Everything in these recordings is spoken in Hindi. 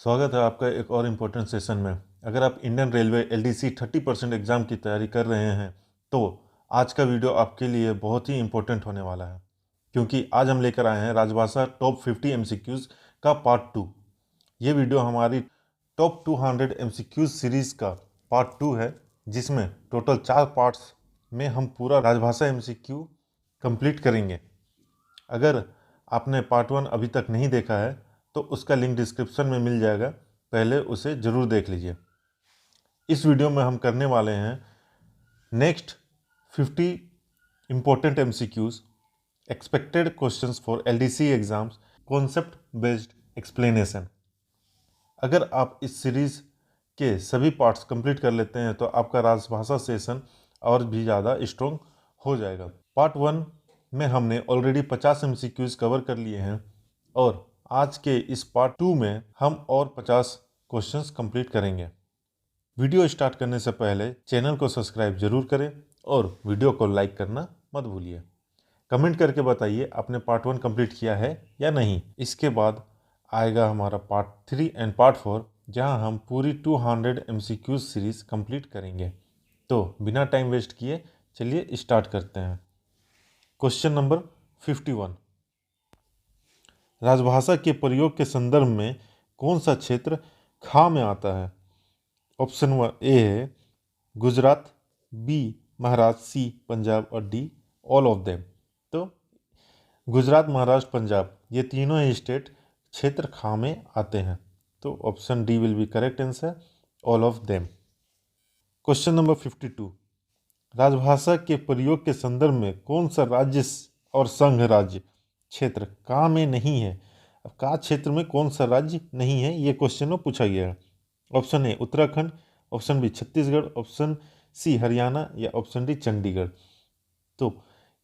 स्वागत है आपका एक और इम्पोर्टेंट सेशन में। अगर आप इंडियन रेलवे एलडीसी 30% एग्ज़ाम की तैयारी कर रहे हैं तो आज का वीडियो आपके लिए बहुत ही इम्पोर्टेंट होने वाला है, क्योंकि आज हम लेकर आए हैं राजभाषा टॉप 50 एमसीक्यूज़ का पार्ट 2। ये वीडियो हमारी टॉप 200 एमसीक्यूज़ सीरीज़ का पार्ट 2 है, जिसमें टोटल 4 पार्ट्स में हम पूरा राजभाषा एमसीक्यू कंप्लीट करेंगे। अगर आपने पार्ट 1 अभी तक नहीं देखा है तो उसका लिंक डिस्क्रिप्शन में मिल जाएगा, पहले उसे ज़रूर देख लीजिए। इस वीडियो में हम करने वाले हैं next 50 important MCQs, expected questions for LDC exams, concept based explanation. अगर आप इस सीरीज़ के सभी पार्ट्स कंप्लीट कर लेते हैं तो आपका राजभाषा सेशन और भी ज़्यादा स्ट्रॉन्ग हो जाएगा। पार्ट 1 में हमने ऑलरेडी 50 एमसीक्यूज़ कवर कर लिए हैं और आज के इस पार्ट 2 में हम और 50 क्वेश्चंस कंप्लीट करेंगे। वीडियो स्टार्ट करने से पहले चैनल को सब्सक्राइब जरूर करें और वीडियो को लाइक करना मत भूलिए। कमेंट करके बताइए आपने पार्ट 1 कंप्लीट किया है या नहीं। इसके बाद आएगा हमारा पार्ट 3 एंड पार्ट 4, जहां हम पूरी 200 एमसीक्यूज़ सीरीज़ कंप्लीट करेंगे। तो बिना टाइम वेस्ट किए चलिए स्टार्ट करते हैं। क्वेश्चन नंबर 51, राजभाषा के प्रयोग के संदर्भ में कौन सा क्षेत्र खा में आता है? ऑप्शन ए है गुजरात, बी महाराष्ट्र, सी पंजाब और डी ऑल ऑफ देम। तो गुजरात, महाराष्ट्र, पंजाब ये तीनों ही स्टेट क्षेत्र खा में आते हैं, तो option D will be correct answer, all of them. Question number 52, राजभाषा के प्रयोग के संदर्भ में कौन सा राज्य और संघ राज्य क्षेत्र का में नहीं है? अब का क्षेत्र में कौन सा राज्य नहीं है, ये क्वेश्चन में पूछा गया है। Option A Uttarakhand, option B Chhattisgarh, option C Haryana या ऑप्शन डी चंडीगढ़। तो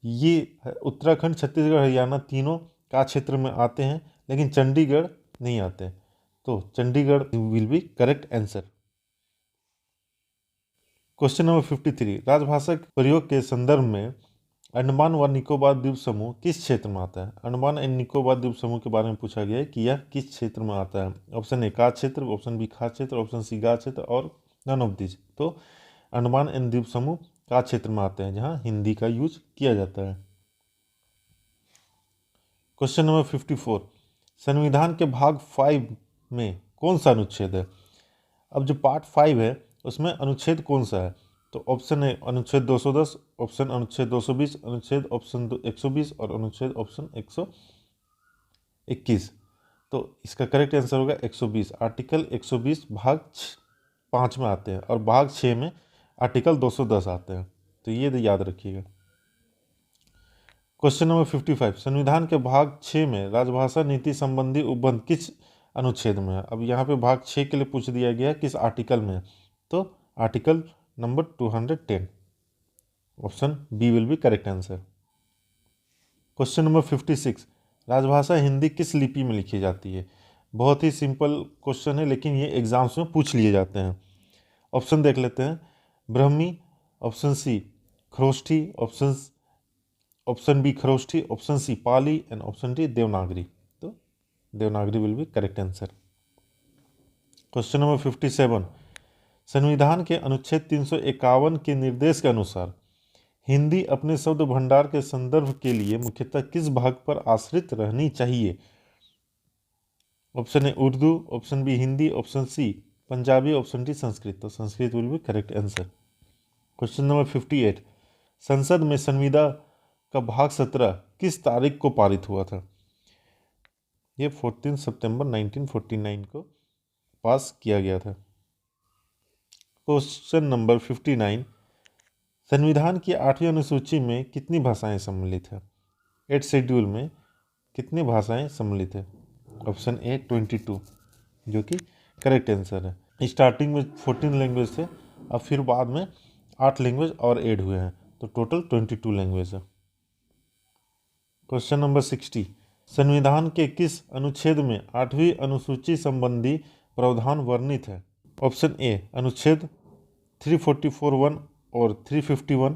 ये उत्तराखंड, छत्तीसगढ़, हरियाणा तीनों का क्षेत्र में आते हैं, लेकिन चंडीगढ़ नहीं आते, तो Chandigarh will be correct answer. Question number 53, राजभाषा के प्रयोग के संदर्भ में अंडमान व निकोबार द्वीप समूह किस क्षेत्र में आता है? अंडमान एंड निकोबार द्वीप समूह के बारे में पूछा गया है कि यह किस क्षेत्र में आता है। ऑप्शन ए का क्षेत्र, ऑप्शन बी खा क्षेत्र, ऑप्शन सी गा क्षेत्र और नन ऑफ दिस। तो अंडमान एंड द्वीप समूह का क्षेत्र में आते हैं, जहां हिंदी का यूज किया जाता है। क्वेश्चन नंबर 54, संविधान के भाग 5 में कौन सा अनुच्छेद है? अब जो पार्ट 5 है उसमें अनुच्छेद कौन सा है? तो ऑप्शन है अनुच्छेद 210, ऑप्शन अनुच्छेद 220, अनुच्छेद ऑप्शन 120 और अनुच्छेद ऑप्शन 121। तो इसका करेक्ट आंसर होगा 120। आर्टिकल 120 भाग 5 में आते हैं और भाग 6 में आर्टिकल 210 आते हैं, तो ये याद रखिएगा। क्वेश्चन नंबर 55, संविधान के भाग 6 में राजभाषा नीति संबंधी उपबंध किस अनुच्छेद में है? अब यहाँ पे भाग 6 के लिए पूछ दिया गया है किस आर्टिकल में, तो article number 210, option B will be correct answer. Question number 56, राजभाषा हिंदी किस लिपि में लिखी जाती है? बहुत ही सिंपल क्वेश्चन है, लेकिन ये एग्जाम्स में पूछ लिए जाते हैं। ऑप्शन देख लेते हैं, Brahmi, option C Kharosthi, option B Kharosthi, option C Pali and option D Devanagari. तो Devanagari will be correct answer. Question number 57, संविधान के अनुच्छेद 351 के निर्देश के अनुसार हिंदी अपने शब्द भंडार के संदर्भ के लिए मुख्यतः किस भाग पर आश्रित रहनी चाहिए? Option A Urdu, option B Hindi, option C Punjabi, option D Sanskrit. तो Sanskrit will be correct answer. Question number 58, संसद में संविदा का भाग 17 किस तारीख को पारित हुआ था? ये 14 सितंबर 1949 को पास किया गया था। क्वेश्चन नंबर 59, संविधान की 8वीं अनुसूची में कितनी भाषाएं सम्मिलित है? 8 शेड्यूल में कितनी भाषाएं सम्मिलित है? ऑप्शन ए 22, जो कि करेक्ट आंसर है। स्टार्टिंग में 14 लैंग्वेज थे, अब फिर बाद में 8 लैंग्वेज और ऐड हुए हैं, तो टोटल 22 लैंग्वेज है। क्वेश्चन नंबर 60, संविधान के किस अनुच्छेद में 8वीं अनुसूची संबंधी प्रावधान वर्णित है? ऑप्शन ए अनुच्छेद 344(1) और 351,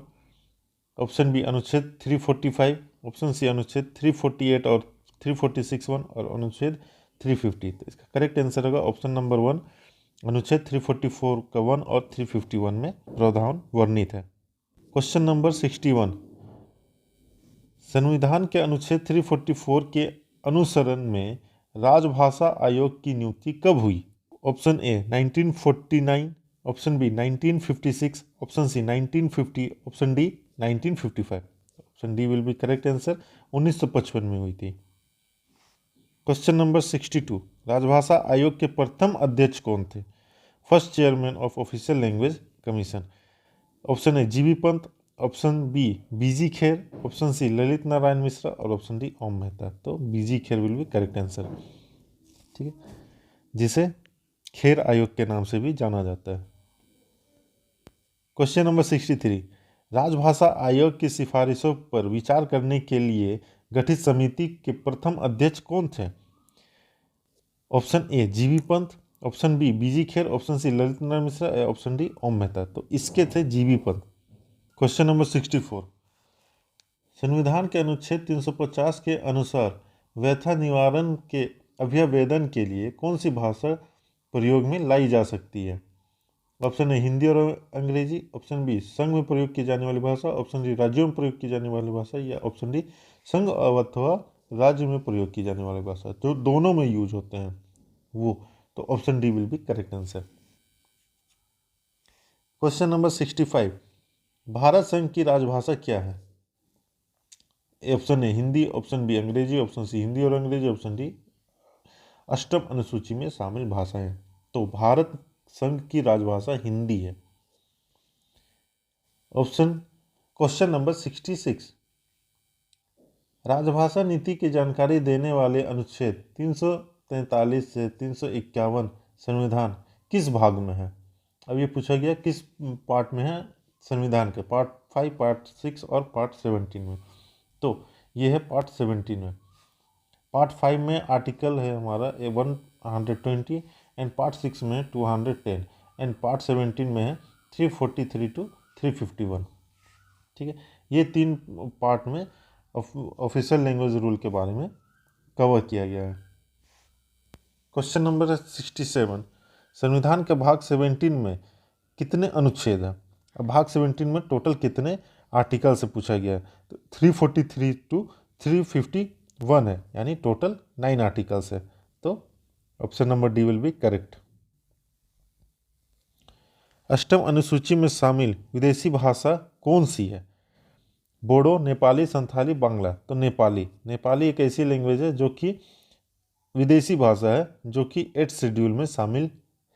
ऑप्शन बी अनुच्छेद 345, ऑप्शन सी अनुच्छेद 348 और 346(1) और अनुच्छेद 350। तो इसका करेक्ट आंसर होगा ऑप्शन नंबर 1, अनुच्छेद 344 का 1 और 351 में प्रावधान वर्णित है। क्वेश्चन नंबर 61, संविधान के अनुच्छेद 344 के अनुसरण में राजभाषा आयोग की नियुक्ति कब हुई? Option A 1949, option B 1956, option C 1950, option D 1955। Option D will be correct answer, 1955 में हुई थी। क्वेश्चन नंबर 62, राजभाषा आयोग के प्रथम अध्यक्ष कौन थे? First chairman of official language commission. Option A GB Pant, option B BG Kher, option C Lalit Narayan Mishra और ऑप्शन डी ओम मेहता। तो BG Kher will be correct answer, ठीक है, जिसे खेर आयोग के नाम से भी जाना जाता है। क्वेश्चन नंबर 63, राजभाषा आयोग की सिफारिशों पर विचार करने के लिए गठित समिति के प्रथम अध्यक्ष कौन थे? Option A GB Pant, option B BG Kher, option C Lalit Narayan Mishra, option D Om Mehta. तो इसके थे जीबी पंत। क्वेश्चन नंबर 64, संविधान के अनुच्छेद 350 के अनुसार व्यथा निवारण के अभ्यवेदन के लिए कौन सी भाषा प्रयोग में लाई जा सकती है? ऑप्शन ए हिंदी और अंग्रेजी, ऑप्शन बी संघ में प्रयोग की जाने वाली भाषा, ऑप्शन डी राज्यों में प्रयोग की जाने वाली भाषा, या ऑप्शन डी संघ अथवा राज्य में प्रयोग की जाने वाली भाषा, जो दोनों में यूज होते हैं वो। तो option D will be correct answer. Question number 65, Bharat संघ की राजभाषा क्या है? Option A Hindi, option B Angrezi, option C Hindi और अंग्रेजी, ऑप्शन डी अष्टम अनुसूची में शामिल भाषाएं। तो भारत संघ की राजभाषा हिंदी है। क्वेश्चन नंबर 66, राजभाषा नीति की जानकारी देने वाले अनुच्छेद 343 से 351 संविधान किस भाग में है? अब ये पूछा गया किस पार्ट में है संविधान के, पार्ट 5, पार्ट 6 और पार्ट 17 में। तो ये है पार्ट 17 में। पार्ट 5 में आर्टिकल है हमारा 120 एंड पार्ट 6 में 210 एंड पार्ट 17 में है 343 टू 351, ठीक है। ये 3 पार्ट में ऑफिशियल लैंग्वेज रूल के बारे में कवर किया गया है। क्वेश्चन नंबर 67, संविधान के भाग 17 में कितने अनुच्छेद हैं? अब भाग 17 में टोटल कितने आर्टिकल से पूछा गया है? तो 343 टू 351 है, यानी टोटल 9 आर्टिकल्स है। तो option number D will be correct. अष्टम अनुसूची में शामिल विदेशी भाषा कौन सी है? बोडो, नेपाली, संथाली, बांग्ला। तो नेपाली एक ऐसी लैंग्वेज है जो कि विदेशी भाषा है, जो कि 8th शेड्यूल में शामिल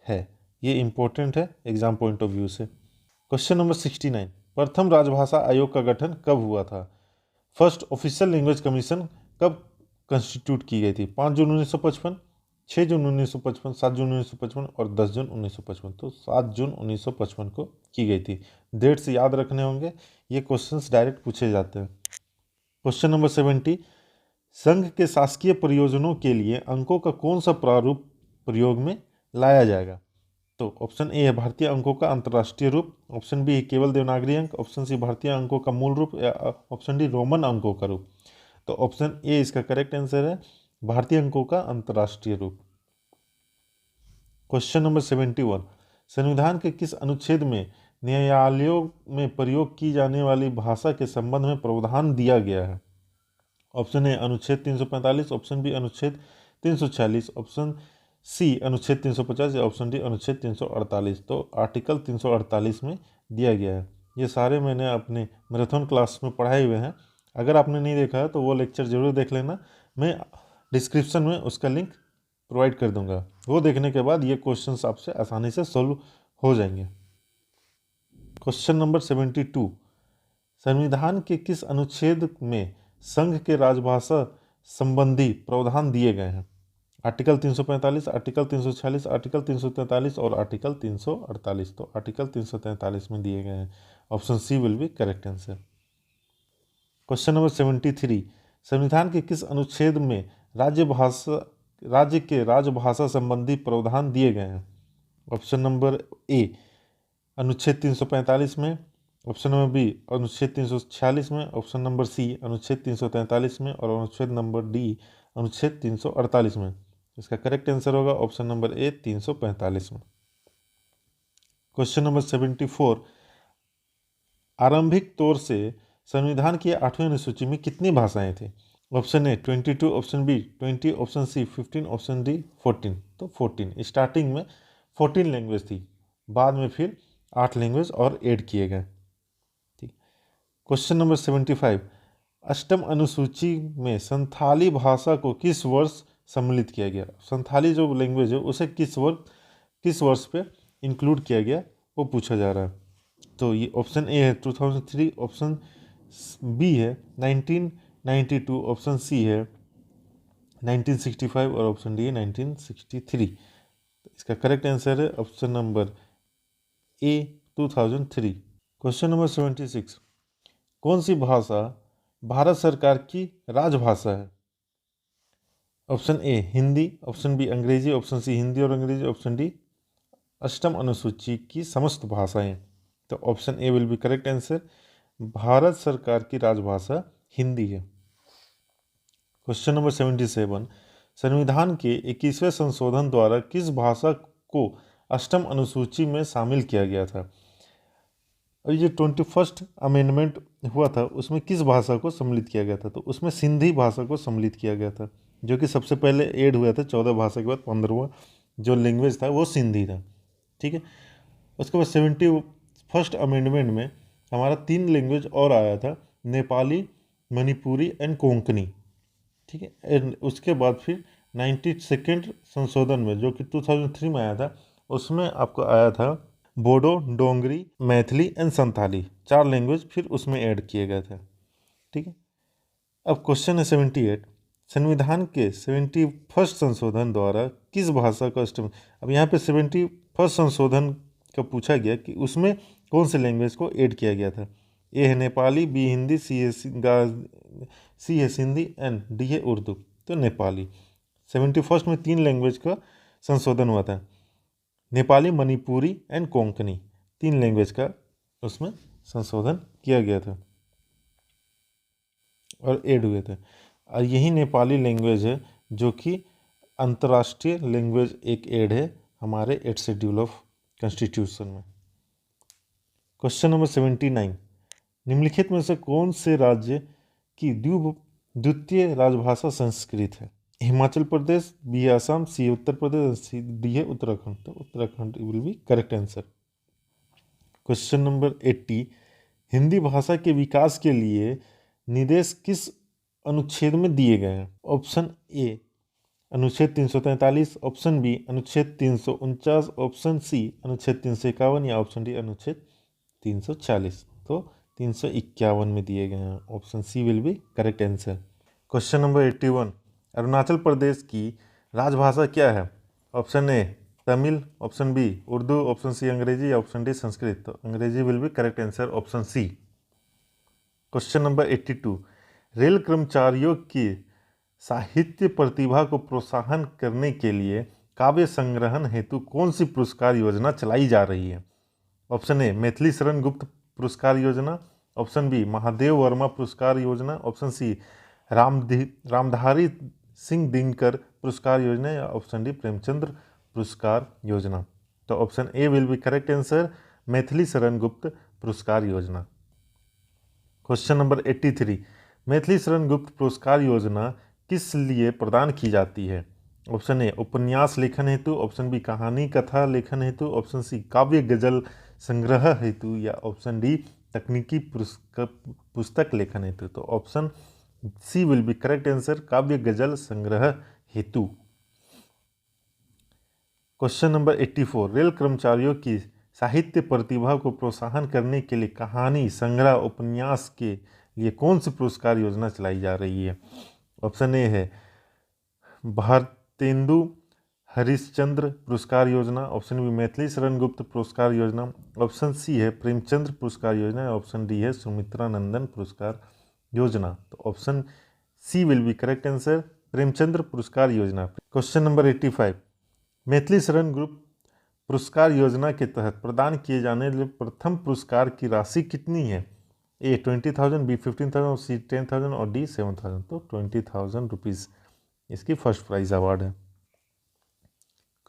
है। ये इंपॉर्टेंट है एग्जाम पॉइंट ऑफ व्यू से। क्वेश्चन नंबर 69, प्रथम राजभाषा आयोग का गठन कब हुआ था? फर्स्ट ऑफिशियल लैंग्वेज कमीशन कब कंस्टिट्यूट की गई थी? 5 जून 1955, 6 जून 1955, 7 जून 1955 और 10 जून 1955। तो 7 जून 1955 को की गई थी। डेट्स याद रखने होंगे, ये क्वेश्चंस डायरेक्ट पूछे जाते हैं। क्वेश्चन नंबर 70, संघ के शासकीय प्रयोजनों के लिए अंकों का कौन सा प्रारूप प्रयोग में लाया जाएगा? तो ऑप्शन ए है भारतीय अंकों का अंतर्राष्ट्रीय रूप, ऑप्शन बी केवल देवनागरी अंक, ऑप्शन सी भारतीय अंकों का मूल रूप, या ऑप्शन डी रोमन अंकों का रूप। तो ऑप्शन ए इसका करेक्ट आंसर है, भारतीय अंकों का अंतर्राष्ट्रीय रूप। क्वेश्चन नंबर 71, संविधान के किस अनुच्छेद में न्यायालयों में प्रयोग की जाने वाली भाषा के संबंध में प्रावधान दिया गया है? ऑप्शन ए अनुच्छेद 345, ऑप्शन बी अनुच्छेद 346, ऑप्शन सी अनुच्छेद 350 या ऑप्शन डी अनुच्छेद 348। तो आर्टिकल 348 में दिया गया है। ये सारे मैंने अपने मैराथन क्लास में पढ़ाए हुए हैं। अगर आपने नहीं देखा है तो वो लेक्चर जरूर देख लेना, मैं डिस्क्रिप्शन में उसका लिंक प्रोवाइड कर दूंगा। वो देखने के बाद ये क्वेश्चंस आपसे आसानी से सॉल्व हो जाएंगे। क्वेश्चन नंबर 72, संविधान के किस अनुच्छेद में संघ के राजभाषा संबंधी प्रावधान दिए गए हैं? आर्टिकल 345, आर्टिकल 346, आर्टिकल 343 और आर्टिकल 348। तो आर्टिकल 343 में दिए गए हैं। Option C will be correct answer. Question number 73, संविधान के किस अनुच्छेद में राज्य के राजभाषा संबंधी प्रावधान दिए गए हैं? ऑप्शन नंबर ए अनुच्छेद 345 में, ऑप्शन नंबर बी अनुच्छेद 346 में, ऑप्शन नंबर सी अनुच्छेद 343 में और अनुच्छेद नंबर डी अनुच्छेद 348 में। इसका करेक्ट आंसर होगा ऑप्शन नंबर ए 345 में। क्वेश्चन नंबर 74, आरंभिक तौर से संविधान की 8वीं अनुसूची में कितनी भाषाएं थी? Option A 22, option B 20, option C 15, option D 14। तो 14, स्टार्टिंग में 14 लैंग्वेज थी, बाद में फिर 8 लैंग्वेज और ऐड किए गए। ठीक। क्वेश्चन नंबर 75, अष्टम अनुसूची में संथाली भाषा को किस वर्ष सम्मिलित किया गया? संथाली जो लैंग्वेज है उसे किस वर्ष पे इंक्लूड किया गया वो पूछा जा रहा है। तो ये ऑप्शन ए है 2003, ऑप्शन बी है 1992, ऑप्शन सी है 1965 और ऑप्शन डी है 1963। इसका करेक्ट आंसर है option number A 2003। Question number 76, कौन सी भाषा भारत सरकार की राजभाषा है? Option A Hindi, option B Angrezi, option C Hindi और अंग्रेजी, ऑप्शन डी अष्टम अनुसूची की समस्त भाषाएं। तो option A will be correct answer, Bharat सरकार की राजभाषा हिंदी है। क्वेश्चन नंबर 77, संविधान के 21वें संशोधन द्वारा किस भाषा को अष्टम अनुसूची में शामिल किया गया था? और ये 21st अमेंडमेंट हुआ था उसमें किस भाषा को सम्मिलित किया गया था? तो उसमें सिंधी भाषा को सम्मिलित किया गया था, जो कि सबसे पहले ऐड हुआ था 14 भाषा के बाद 15वां जो लैंग्वेज था वो सिंधी था। ठीक है। उसके बाद 71st अमेंडमेंट में हमारा 3 लैंग्वेज और आया था, नेपाली, मणिपुरी एंड कोंकणी। ठीक है। एंड उसके बाद फिर 92nd संशोधन में जो कि 2003 में आया था उसमें आपको आया था बोडो, डोंगरी, मैथिली एंड संथाली, 4 लैंग्वेज फिर उसमें ऐड किए गए थे। ठीक है। अब क्वेश्चन है 78, संविधान के 71st संशोधन द्वारा किस भाषा का अष्टम, अब यहाँ पे 71st संशोधन का पूछा गया कि उसमें कौन से लैंग्वेज को ऐड किया गया था? ए है नेपाली, बी हिंदी, सी है सिंधी एंड डी है उर्दू। तो नेपाली। 71st में 3 लैंग्वेज का संशोधन हुआ था, नेपाली, मणिपुरी एंड कोंकणी, 3 लैंग्वेज का उसमें संशोधन किया गया था और ऐड हुए थे। और यही नेपाली लैंग्वेज है जो कि अंतर्राष्ट्रीय लैंग्वेज एक ऐड है हमारे 8th शेड्यूल ऑफ कॉन्स्टिट्यूशन में। क्वेश्चन नंबर 79, निम्नलिखित में से कौन से राज्य की द्वितीय राजभाषा संस्कृत है? हिमाचल प्रदेश, बी है असम, सी है उत्तर प्रदेश, सी डी है उत्तराखंड। तो Uttarakhand will be correct answer. Question number 80, Hindi भाषा के विकास के लिए निर्देश किस अनुच्छेद में दिए गए हैं? ऑप्शन ए अनुच्छेद 343, ऑप्शन बी अनुच्छेद 349, ऑप्शन सी अनुच्छेद 351 या ऑप्शन डी अनुच्छेद 340। तो 351 में दिए गए हैं, option C will be correct answer. Question number 81, Arunachal Pradesh की राजभाषा क्या है? Option A Tamil, option B Urdu, option C Angrezi या ऑप्शन डी संस्कृत। तो Angrezi will be correct answer, option C. Question number 82, rail कर्मचारियों की साहित्य प्रतिभा को प्रोत्साहन करने के लिए काव्य संग्रहण हेतु कौन सी पुरस्कार योजना चलाई जा रही है? ऑप्शन ए मैथिली शरण गुप्त पुरस्कार योजना, ऑप्शन बी महादेव वर्मा पुरस्कार योजना, ऑप्शन सी रामधारी सिंह दिनकर पुरस्कार योजना या ऑप्शन डी प्रेमचंद्र पुरस्कार योजना। तो option A will be correct answer, Maithili Sharan गुप्त पुरस्कार योजना। क्वेश्चन नंबर 83, मैथिली शरण गुप्त पुरस्कार योजना किस लिए प्रदान की जाती है? ऑप्शन ए उपन्यास लेखन हेतु, ऑप्शन बी कहानी कथा लेखन हेतु, ऑप्शन सी काव्य गजल संग्रह हेतु या ऑप्शन डी तकनीकी पुस्तक लेखन हेतु। तो option C will be correct answer, काव्य गजल संग्रह हेतु। क्वेश्चन नंबर 84, रेल कर्मचारियों की साहित्य प्रतिभा को प्रोत्साहन करने के लिए कहानी संग्रह उपन्यास के लिए कौन सी पुरस्कार योजना चलाई जा रही है? ऑप्शन ए है भारतेंदु हरिश्चंद्र पुरस्कार योजना, ऑप्शन बी मैथिली शरण गुप्त पुरस्कार योजना, ऑप्शन सी है प्रेमचंद्र पुरस्कार योजना, ऑप्शन डी है सुमित्रा नंदन पुरस्कार योजना। तो option C will be correct answer, Premchandra पुरस्कार योजना। क्वेश्चन नंबर 85, मैथिली शरण गुप्त पुरस्कार योजना के तहत प्रदान किए जाने वाले प्रथम पुरस्कार की राशि कितनी है? ए 20,000, बी 15,000, सी 10,000 और डी 7,000। तो 20,000 रुपीज़ इसकी फर्स्ट प्राइज अवार्ड है।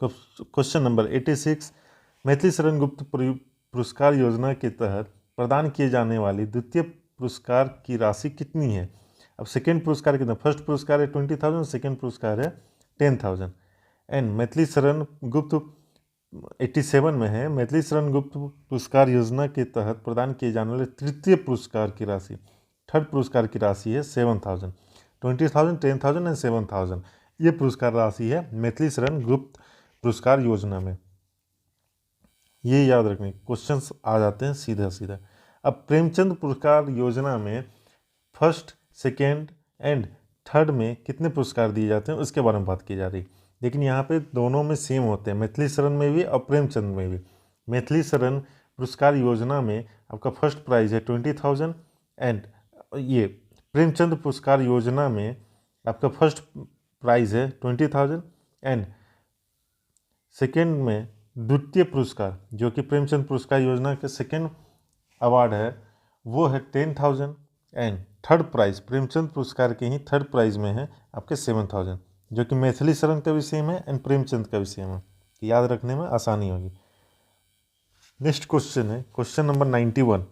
क्वेश्चन नंबर 86, मैथिली शरण गुप्त पुरस्कार योजना के तहत प्रदान किए जाने वाली द्वितीय पुरस्कार की राशि कितनी है? अब सेकेंड पुरस्कार कितना? फर्स्ट पुरस्कार है 20,000, सेकेंड पुरस्कार है 10,000। एंड मैथिली शरण गुप्त 87 में है, मैथिली शरण गुप्त पुरस्कार योजना के तहत प्रदान किए जाने वाले तृतीय पुरस्कार की राशि, थर्ड पुरस्कार की राशि है 7,000। 20,000, 10,000 एंड 7,000 ये पुरस्कार राशि है मैथिली शरण गुप्त पुरस्कार योजना में। ये याद रखने क्वेश्चंस आ जाते हैं सीधा सीधा। अब प्रेमचंद पुरस्कार योजना में फर्स्ट, सेकेंड एंड थर्ड में कितने पुरस्कार दिए जाते हैं उसके बारे में बात की जा रही है। लेकिन यहाँ पे दोनों में सेम होते हैं, मैथिली शरण में भी और प्रेमचंद में भी। मैथिली शरण पुरस्कार योजना में आपका फर्स्ट प्राइज है 20,000 एंड ये प्रेमचंद पुरस्कार योजना में आपका फर्स्ट प्राइज है 20,000 एंड सेकेंड में द्वितीय पुरस्कार जो कि प्रेमचंद पुरस्कार योजना के सेकेंड अवार्ड है वो है 10,000 एंड थर्ड प्राइज प्रेमचंद पुरस्कार के ही थर्ड प्राइज में है आपके 7,000, जो कि मैथिली शरण का भी सेम है एंड प्रेमचंद का भी सेम है। याद रखने में आसानी होगी। नेक्स्ट क्वेश्चन है क्वेश्चन नंबर 91,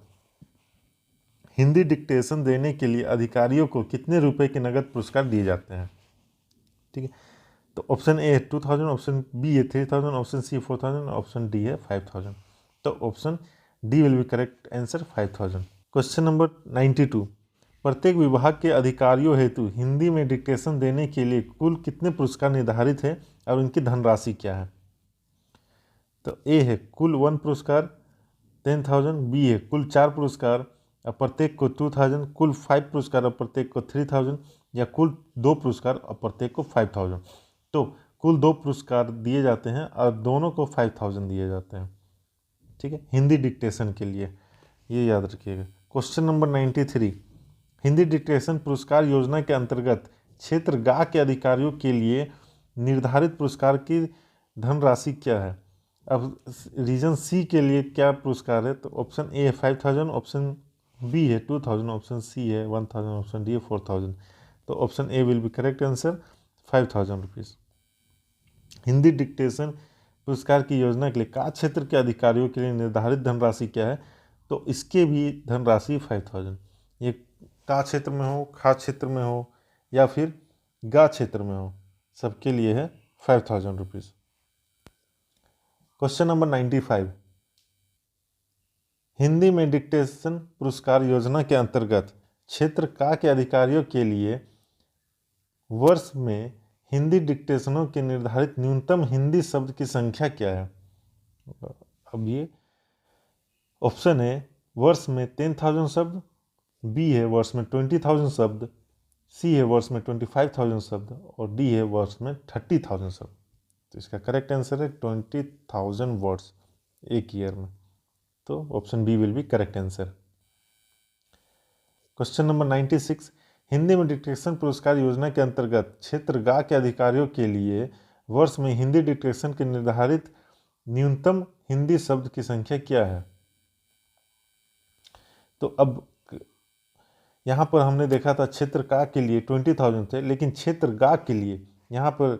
हिंदी डिक्टेशन देने के लिए अधिकारियों को कितने रुपए के नगद पुरस्कार दिए जाते हैं? ठीक है, तो ऑप्शन ए है 2,000, ऑप्शन बी है 3,000, ऑप्शन सी 4,000, ऑप्शन डी है 5,000। तो option D will be correct answer 5,000। Question number 92, प्रत्येक विभाग के अधिकारियों हेतु हिंदी में डिक्टेशन देने के लिए कुल कितने पुरस्कार निर्धारित है और उनकी धनराशि क्या है? तो ए है कुल 1 पुरस्कार 10,000, बी है कुल 4 पुरस्कार और प्रत्येक को 2,000, कुल 5 पुरस्कार और प्रत्येक को 3,000, या कुल 2 पुरस्कार और प्रत्येक को 5,000। तो कुल 2 पुरस्कार दिए जाते हैं और दोनों को 5,000 दिए जाते हैं। ठीक है, हिंदी डिक्टेशन के लिए ये याद रखिएगा। क्वेश्चन नंबर 93, हिंदी डिक्टेशन पुरस्कार योजना के अंतर्गत क्षेत्र गा के अधिकारियों के लिए निर्धारित पुरस्कार की धनराशि क्या है? अब रीजन सी के लिए क्या पुरस्कार है? तो ऑप्शन ए है 5,000, ऑप्शन बी है 2,000, ऑप्शन सी है 1,000, ऑप्शन डी है 4,000। तो option A will be correct answer 5,000 rupees. Hindi dictation पुरस्कार की योजना के लिए का क्षेत्र के अधिकारियों के लिए निर्धारित धनराशि क्या है? तो इसके भी धनराशि 5,000। ये का क्षेत्र में हो, खा क्षेत्र में हो या फिर गा क्षेत्र में हो, सबके लिए है 5,000 रुपीज़। क्वेश्चन नंबर 95, हिंदी में डिक्टेशन पुरस्कार योजना के अंतर्गत क्षेत्र का के अधिकारियों के लिए वर्ष में हिंदी डिक्टेशनों के निर्धारित न्यूनतम हिंदी शब्द की संख्या क्या है? अब ये ऑप्शन है वर्ष में 10,000 शब्द, बी है वर्ष में 20,000 शब्द, सी है वर्ष में 25,000 शब्द और डी है वर्ष में 30,000 शब्द। तो इसका करेक्ट आंसर है 20,000 वर्ड्स एक ईयर में। तो option B will be correct answer. Question number 96, Hindi में डिक्टेशन पुरस्कार योजना के अंतर्गत क्षेत्र गा के अधिकारियों के लिए वर्ष में हिंदी डिक्टेशन के निर्धारित न्यूनतम हिंदी शब्द की संख्या क्या है? तो अब यहाँ पर हमने देखा था क्षेत्र का के लिए 20,000 थे, लेकिन क्षेत्र गा के लिए यहाँ पर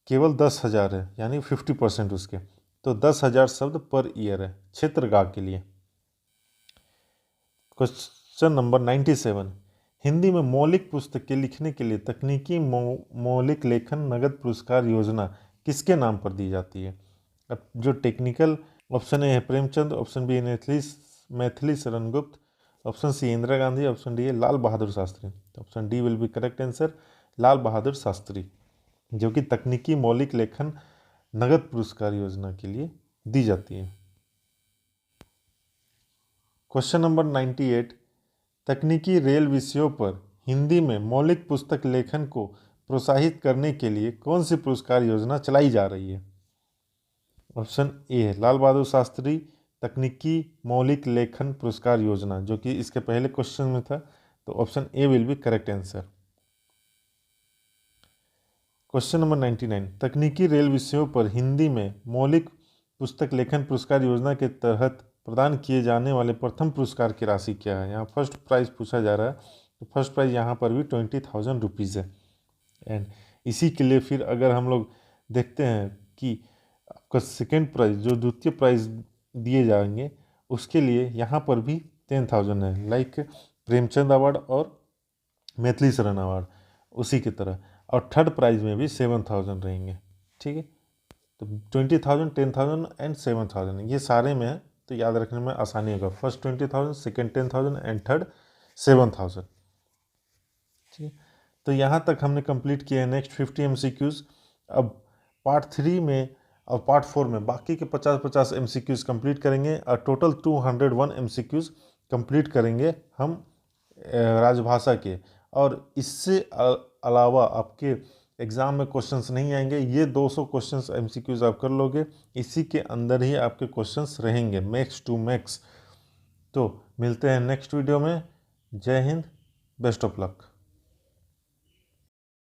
केवल 10,000 है, यानी 50% उसके। तो 10,000 शब्द पर ईयर है क्षेत्र गा के लिए। क्वेश्चन नंबर 97, हिंदी में मौलिक पुस्तकें लिखने के लिए तकनीकी मौलिक लेखन नगद पुरस्कार योजना किसके नाम पर दी जाती है? अब जो टेक्निकल ऑप्शन ए है प्रेमचंद, ऑप्शन बी है Maithili Sharan Gupt, option C Indira Gandhi, option D है Lal Bahadur Shastri. Option D will be correct answer Lal Bahadur Shastri, जो कि तकनीकी मौलिक लेखन नगद पुरस्कार योजना के लिए दी जाती है। क्वेश्चन नंबर 98, तकनीकी रेल विषयों पर हिंदी में मौलिक पुस्तक लेखन को प्रोत्साहित करने के लिए कौन सी पुरस्कार योजना चलाई जा रही है? ऑप्शन ए है लाल बहादुर शास्त्री तकनीकी मौलिक लेखन पुरस्कार योजना, जो कि इसके पहले क्वेश्चन में था। तो option A will be correct answer. Question number 99, तकनीकी रेल विषयों पर हिंदी में मौलिक पुस्तक लेखन पुरस्कार योजना के तहत प्रदान किए जाने वाले प्रथम पुरस्कार की राशि क्या है? यहाँ फर्स्ट प्राइज पूछा जा रहा है, तो फर्स्ट प्राइज यहाँ पर भी 20,000 रुपीज़ है। एंड इसी के लिए फिर अगर हम लोग देखते हैं कि आपका सेकेंड प्राइज़ जो द्वितीय प्राइज़ दिए जाएंगे उसके लिए यहाँ पर भी 10,000 है, लाइक प्रेमचंद अवार्ड और मैथिली शरण अवार्ड उसी की तरह। और थर्ड प्राइज़ में भी 7,000 रहेंगे, ठीक है। तो 20,000, 10,000 एंड 7,000 ये सारे में है, तो याद रखने में आसानी होगा। फर्स्ट 20,000, सेकेंड 10,000 एंड थर्ड 7,000, ठीक है। तो यहाँ तक हमने कंप्लीट किया है नेक्स्ट 50 MCQs। अब पार्ट 3 में और पार्ट 4 में बाकी के 50-50 MCQs कंप्लीट करेंगे और टोटल 201 MCQs कंप्लीट करेंगे हम राजभाषा के। और इससे अलावा आपके एग्ज़ाम में क्वेश्चंस नहीं आएंगे, ये 200 क्वेश्चंस MCQs आप कर लोगे, इसी के अंदर ही आपके क्वेश्चंस रहेंगे मैक्स टू मैक्स। तो मिलते हैं नेक्स्ट वीडियो में। जय हिंद, बेस्ट ऑफ लक।